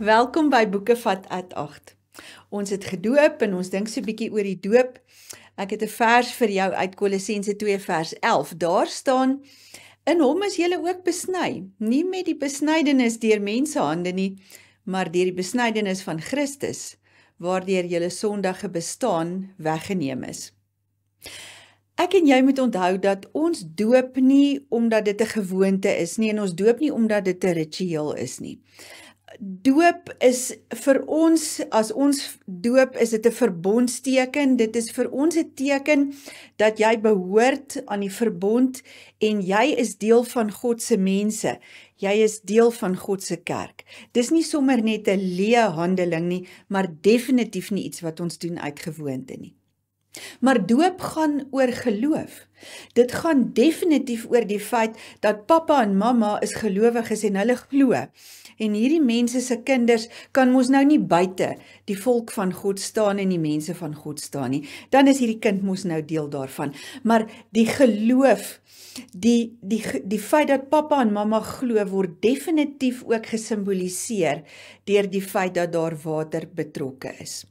Welkom by Boekevat at 8. Ons het gedoop en ons dink so 'n bietjie oor die doop. Ek het 'n vers vir jou uit Kolossense 2 vers 11. Daar staan: In hom is julle ook besny, nie met die besnydenis deur mensehande nie, maar deur die besnydenis van Christus, waardeur julle sondige bestaan weggeneem is. Ek en jy moet onthou dat ons doop nie omdat dit 'n gewoonte is nie, en ons doop nie omdat dit 'n ritueel is nie. Doop is vir ons, as ons doop, is dit 'n verbondsteken. Dit is vir ons 'n teken dat jy behoort aan die verbond en jy is deel van God se mense. Jy is deel van God se kerk. Dis nie sommer net 'n leë handeling nie, maar definitief nie iets wat ons doen uit gewoonte nie. Maar doop gaan oor geloof. Dit gaan definitief oor die feit dat pappa en mamma is gelowiges en hulle glo. En hierdie mense se kinders kan mos nou nie buite die volk van God staan en die mense van God staan nie. Dan is hierdie kind mos nou deel daarvan. Maar die geloof, die feit dat pappa en mamma glo, word definitief ook gesimboliseer deur die feit dat daar water betrokke is.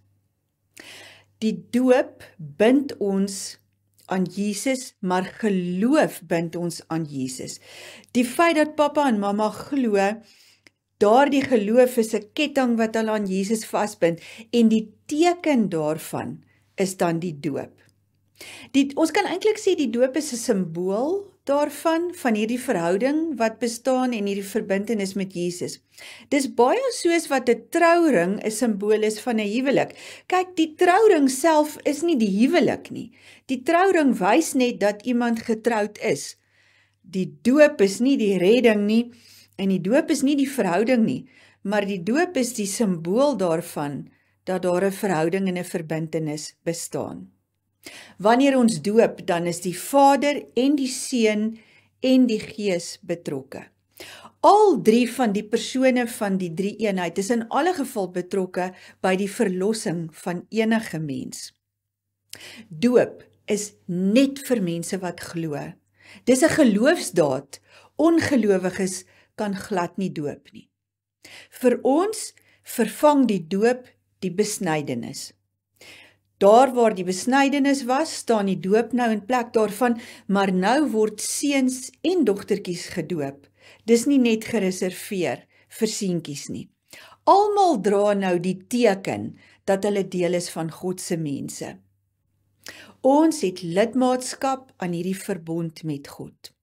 Die doop bind ons aan Jesus, maar geloof bind ons aan Jesus. Die feit dat pappa en mamma glo, daardie geloof is 'n ketting wat hulle aan Jesus vasbind, en die teken daarvan is dan die doop. Ons kan eintlik sê die doop is 'n simbool daarvan, van hierdie verhouding wat bestaan en hierdie verbintenis met Jesus. Dis baie soos wat 'n trouring 'n simbool is van 'n huwelik. Kyk, die trouring self is nie die huwelik nie. Die trouring wys net dat iemand getroud is. Die doop is nie die redding nie, en die doop is nie die verhouding nie, maar die doop is die simbool daarvan dat daar 'n verhouding en 'n verbintenis bestaan. Wanneer ons doop, dan is die Vader en die Seun en die Gees betrokke. Al drie van die persone van die drie-eenheid is in alle geval betrokke by die verlossing van enige mens. Doop is net vir mense wat glo. Dis 'n geloofsdaad. Ongelowiges kan glad nie doop nie. Vir ons vervang die doop die besnydenis. Daar waar die besnydenis was, staan die doop nou in plek daarvan, maar nou word seuns en dogtertjies gedoop. Dis nie net gereserveer vir seentjies nie. Almal dra nou die teken dat hulle deel is van God se mense. Ons het lidmaatskap aan hierdie verbond met God.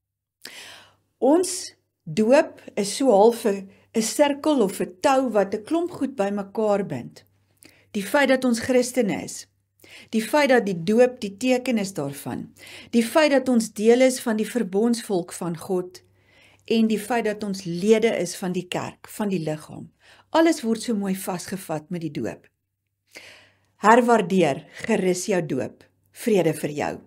Ons doop is so half 'n sirkel of 'n tou wat 'n klomp goed bymekaar bind. Die feit dat ons Christene is, die feit dat die doop die teken is daarvan, die feit dat ons deel is van die verbondsvolk van God, en die feit dat ons lede is van die kerk, van die liggaam. Alles word so mooi vasgevat met die doop. Herwaardeer gerus jou doop. Vrede vir jou.